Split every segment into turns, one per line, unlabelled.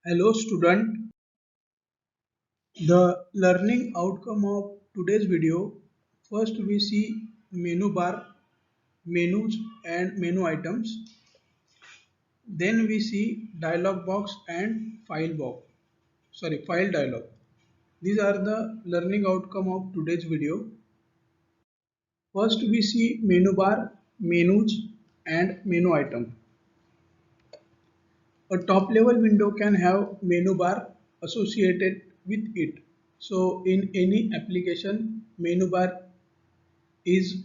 Hello student, the learning outcome of today's video. First we see menu bar, menus and menu items. Then we see dialog box and file dialog. These are the learning outcome of today's video. First we see menu bar, menus and menu item. A top level window can have menu bar associated with it. So in any application, menu bar is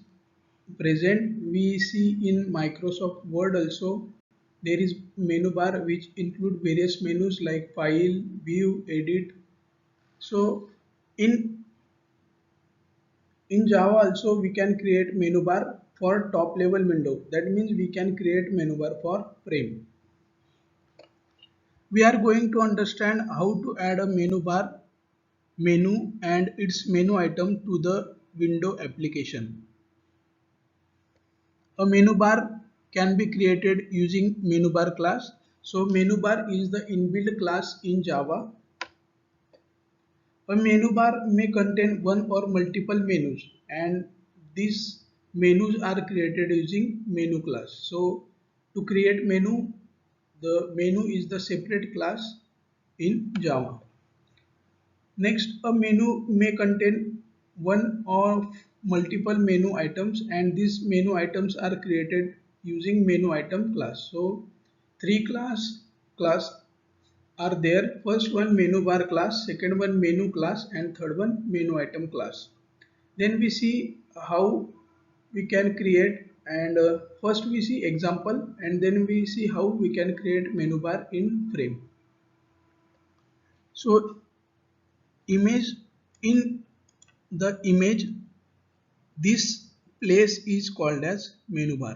present. We see in Microsoft Word also there is menu bar which include various menus like file, view, edit. So in Java also we can create menu bar for top level window. That means we can create menu bar for frame. We are going to understand how to add a menu bar, menu and its menu item to the window application. A menu bar can be created using menu bar class. So menu bar is the inbuilt class in Java. A menu bar may contain one or multiple menus and these menus are created using menu class. So to create menu, the menu is the separate class in Java. Next, a menu may contain one or multiple menu items and these menu items are created using menu item class. So three class are there. First one menu bar class, second one menu class and third one menu item class. Then we see how we can create and first we see example and then we see how we can create menu bar in frame. So image in the image, this place is called as menu bar.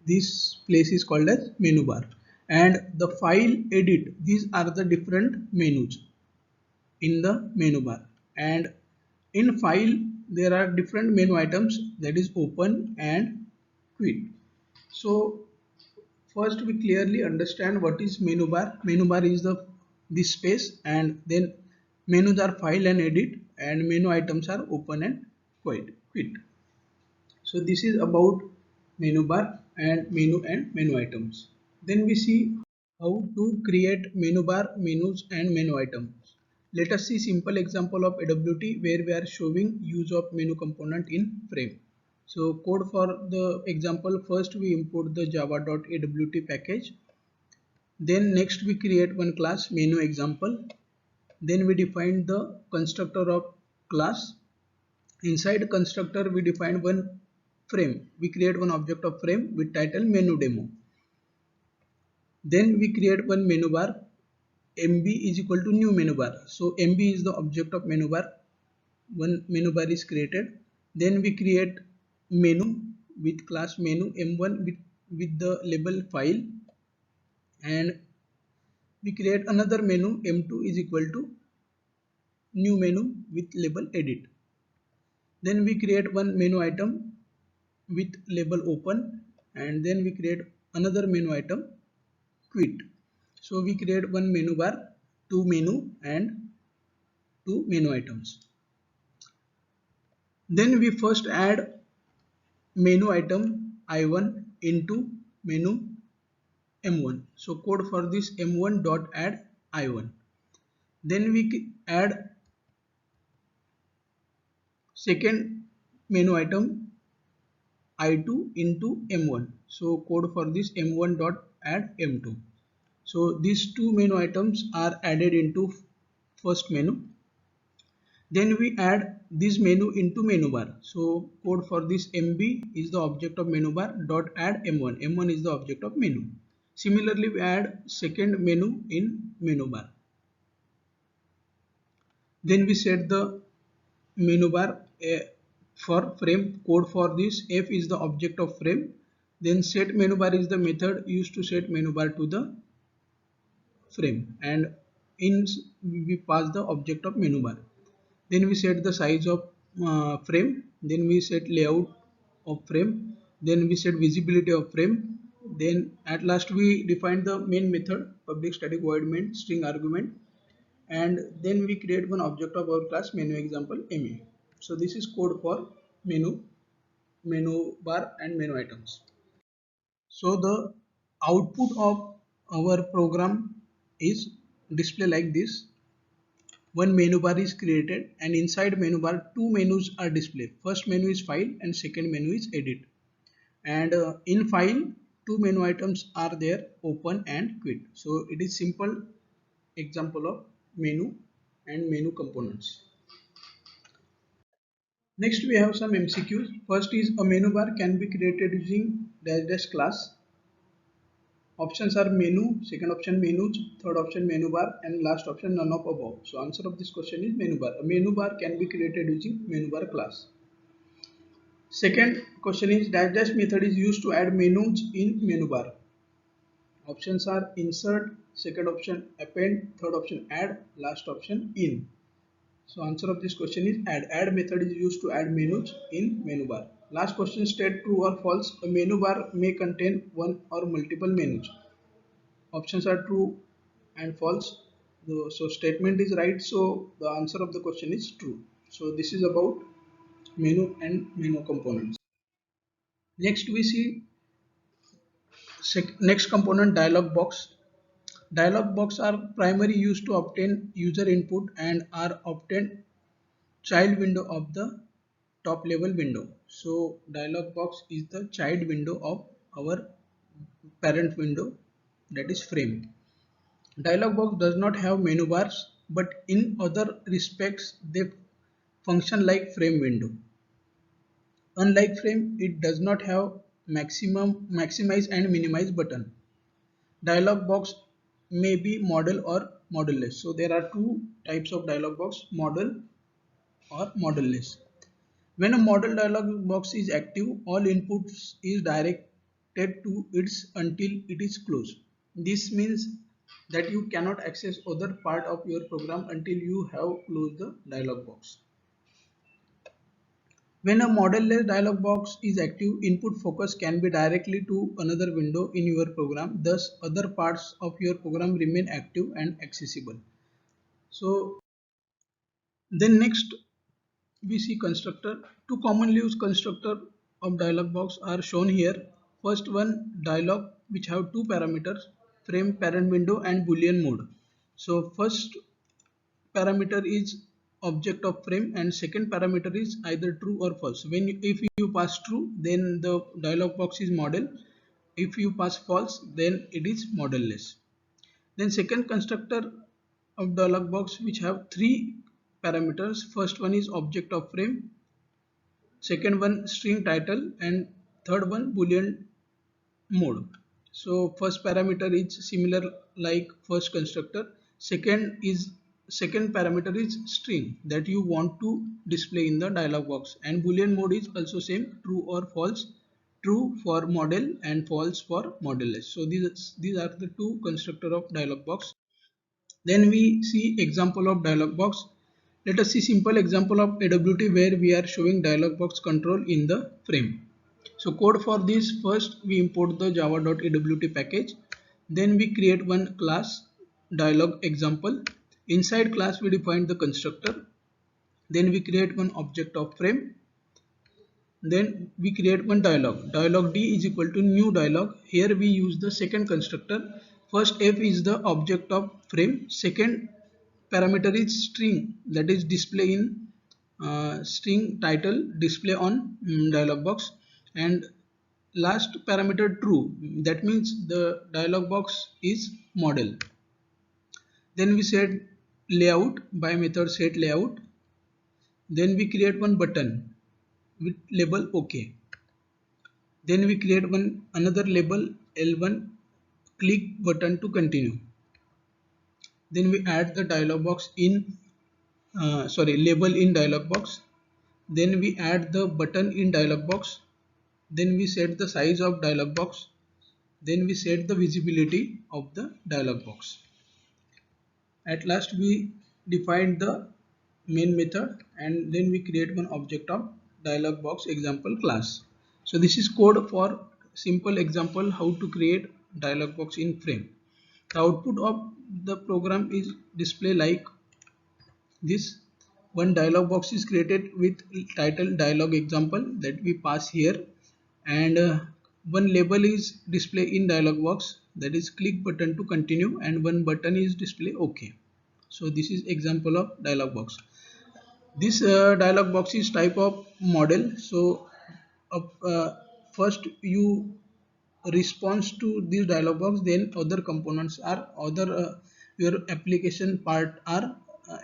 This place is called as menu bar and the file, edit, these are the different menus in the menu bar. And in file there are different menu items, that is open and quit. So first we clearly understand what is menu bar. Menu bar is this space and then menus are file and edit and menu items are open and quit. So this is about menu bar and menu items. Then we see how to create menu bar, menus and menu items. Let us see simple example of AWT where we are showing use of menu component in frame. So code for the example, first we import the java.awt package. Then next we create one class menu example. Then we define the constructor of class. Inside constructor we define one frame. We create one object of frame with title menu demo. Then we create one menu bar. MB is equal to new menu bar. So MB is the object of menu bar. One menu bar is created. Then we create menu with class menu M1 with the label file and we create another menu M2 is equal to new menu with label edit. Then we create one menu item with label open and then we create another menu item quit. So we create one menu bar, two menu and two menu items. Then we first add menu item I1 into menu M1. So code for this M1 dot add I1. Then we add second menu item I2 into M1. So code for this M1 dot add M2. So these two menu items are added into first menu. Then we add this menu into menu bar. So code for this MB is the object of menu bar dot add M1. M1 is the object of menu. Similarly, we add second menu in menu bar. Then we set the menu bar for frame. Code for this F is the object of frame. Then set menu bar is the method used to set menu bar to the frame and in we pass the object of menu bar. Then we set the size of frame. Then we set layout of frame. Then we set visibility of frame. Then at last we define the main method, public static void main string argument, and then we create one object of our class menu example ma. So this is code for menu bar and menu items. So the output of our program is display like this. One menu bar is created and inside menu bar two menus are displayed. First menu is file and second menu is edit. And in file two menu items are there, open and quit. So it is simple example of menu and menu components. Next we have some MCQs. First is a menu bar can be created using dash dash class. Options are menu, second option menus, third option menu bar, and last option none of above. So answer of this question is menu bar. A menu bar can be created using menu bar class. Second question is dash dash method is used to add menus in menu bar. Options are insert, second option append, third option add, last option in. So answer of this question is add. Add method is used to add menus in menu bar. Last question, state true or false. A menu bar may contain one or multiple menus. Options are true and false. So statement is right. So the answer of the question is true. So this is about menu and menu components. Next we see next component, dialog box. Dialog box are primarily used to obtain user input and are obtained child window of the top level window. So dialog box is the child window of our parent window, that is frame. Dialog box does not have menu bars, but in other respects they function like frame window. Unlike frame, it does not have maximize and minimize button. Dialog box may be model or modelless. So there are two types of dialog box, model or modelless. When a model dialog box is active, all inputs is directed to it until it is closed. This means that you cannot access other part of your program until you have closed the dialog box. When a model-less dialog box is active, input focus can be directly to another window in your program. Thus, other parts of your program remain active and accessible. So, then next we see constructor. Two commonly used constructor of dialog box are shown here. First one, dialog, which have two parameters, frame parent window and boolean mode. So first parameter is object of frame and second parameter is either true or false. If you pass true, then the dialog box is model. If you pass false, then it is modelless. Then second constructor of dialog box which have three parameters. First one is object of frame, second one string title, and third one boolean mode. So first parameter is similar like first constructor. Second parameter is string that you want to display in the dialog box, and boolean mode is also same, true or false. True for model and false for modelless. So these are the two constructor of dialog box. Then we see example of dialog box. Let us see simple example of AWT where we are showing dialog box control in the frame. So code for this, first we import the java.awt package. Then we create one class dialog example. Inside class we define the constructor. Then we create one object of frame. Then we create one dialog d is equal to new dialog. Here we use the second constructor. First f is the object of frame, second parameter is string, that is display in string title, display on dialog box, and last parameter true, that means the dialog box is model. Then we set layout by method set layout. Then we create one button with label OK. Then we create one another label L1, click button to continue. Then we add the dialog box in label in dialog box. Then we add the button in dialog box. Then we set the size of dialog box. Then we set the visibility of the dialog box. At last we define the main method and then we create one object of dialog box example class. So this is code for simple example how to create dialog box in Frame. The output of the program is display like this. One dialog box is created with title dialog example that we pass here, and one label is display in dialog box, that is click button to continue, and one button is display OK. So this is example of dialog box. This dialog box is type of model. So first you response to this dialog box, then other components are other your application part are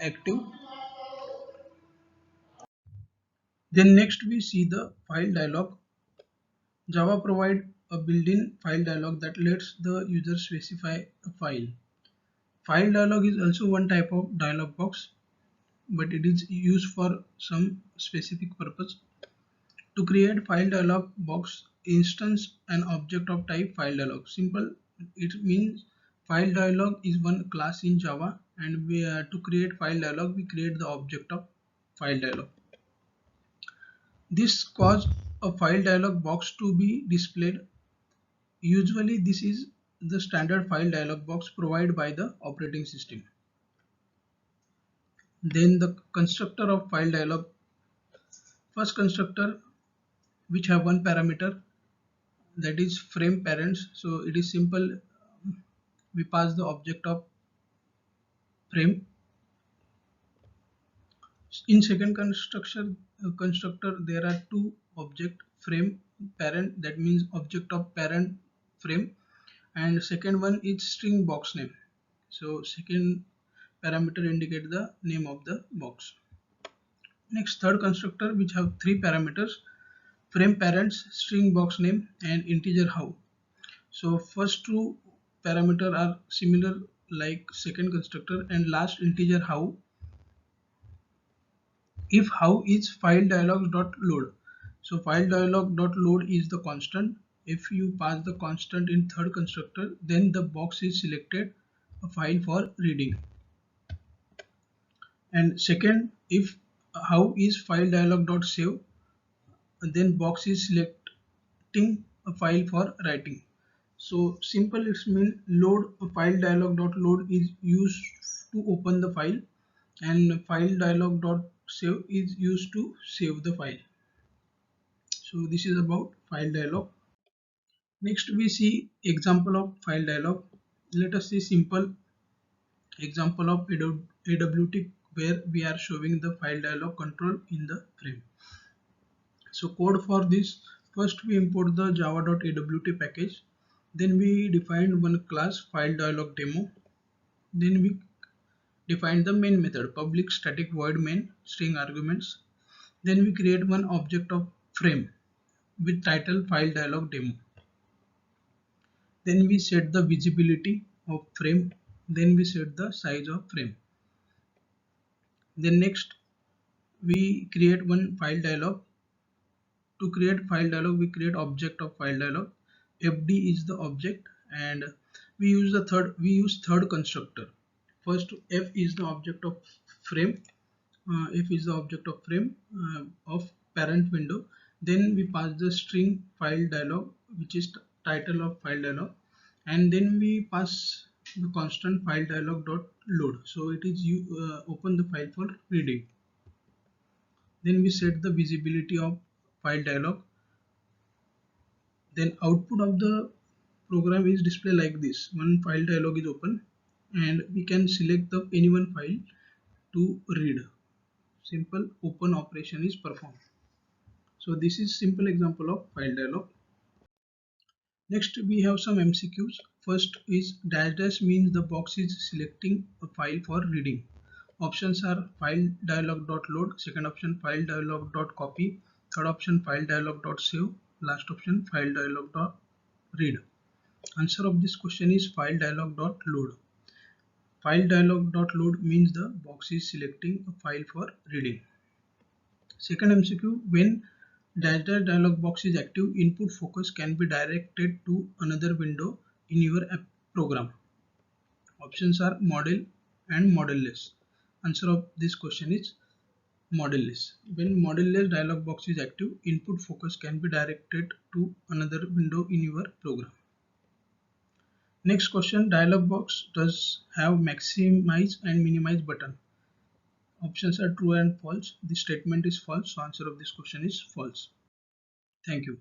active. Then next we see the file dialog. Java provide a built-in file dialog that lets the user specify a file. File dialog is also one type of dialog box, but it is used for some specific purpose. To create file dialog box, instance an object of type file dialog. Simple, it means file dialog is one class in Java, and to create file dialog we create the object of file dialog. This cause a file dialog box to be displayed. Usually this is the standard file dialog box provided by the operating system. Then the constructor of file dialog. First constructor which have one parameter, that is frame parents. So it is simple, we pass the object of frame. In second constructor there are two object, frame parent, that means object of parent frame, and second one is string box name. So second parameter indicate the name of the box. Next third constructor which have three parameters, frame parents, string box name, and integer how. So first two parameter are similar like second constructor, and last integer how. If how is file dialog dot load. So file dialog dot load is the constant. If you pass the constant in third constructor, then the box is selected a file for reading. And second, if how is file dialog dot save, then box is selecting a file for writing. So simple, it's mean load file dialog dot load is used to open the file, and file dialog dot save is used to save the file. So this is about file dialog. Next we see example of file dialog. Let us see simple example of AWT where we are showing the file dialog control in the frame. So code for this, first we import the java.awt package, then we define one class file dialog demo, then we define the main method public static void main string arguments, then we create one object of frame with title file dialog demo, then we set the visibility of frame, then we set the size of frame. Then next we create one file dialog. To create file dialog we create object of file dialog, fd is the object, and we use third constructor. First f is the object of frame, f is the object of frame of parent window, then we pass the string file dialog which is title of file dialog, and then we pass the constant file dialog dot load, so it is you open the file for reading. Then we set the visibility of file dialog. Then output of the program is displayed like this. One file dialog is open, and we can select the any one file to read. Simple open operation is performed. So this is simple example of file dialog. Next we have some MCQs. First is dash dash means the box is selecting a file for reading. Options are file dialog dot load, second option file dialog dot copy, third option file dialog dot save, last option file dialog dot read. Answer of this question is file dialog dot load. File dialog dot load means the box is selecting a file for reading. Second MCQ, when dash dash dialog box is active, input focus can be directed to another window in your app program. Options are model and modelless. Answer of this question is model-less. When model-less dialog box is active, input focus can be directed to another window in your program. Next question, dialog box does have maximize and minimize button. Options are true and false. This statement is false, so answer of this question is false. Thank you.